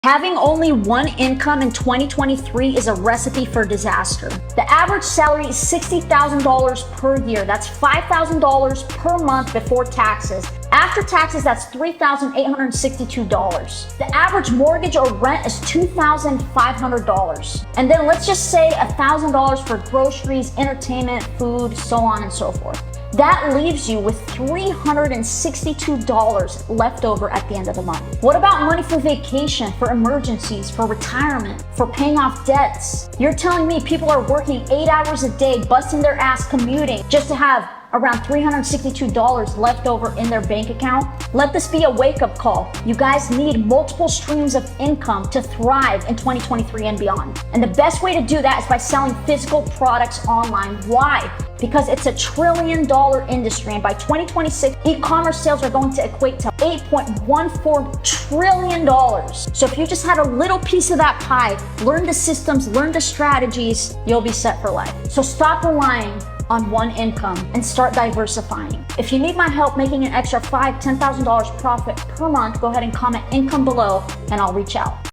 Having only one income in 2023 is a recipe for disaster. The average salary is $60,000 per year. That's $5,000 per month before taxes. After taxes, that's $3,862. The average mortgage or rent is $2,500. And then let's just say $1,000 for groceries, entertainment, food, so on and so forth. That leaves you with $362 left over at the end of the month. What about money for vacation, for emergencies, for retirement, for paying off debts? You're telling me people are working 8 hours a day, busting their ass commuting just to have around $362 left over in their bank account? Let this be a wake-up call. You guys need multiple streams of income to thrive in 2023 and beyond. And the best way to do that is by selling physical products online. Why? Because it's $1 trillion industry, and by 2026, e-commerce sales are going to equate to $8.14 trillion. So if you just had a little piece of that pie, learn the systems, learn the strategies, you'll be set for life. So stop relying on one income and start diversifying. If you need my help making an extra $5,000, $10,000 profit per month, go ahead and comment income below and I'll reach out.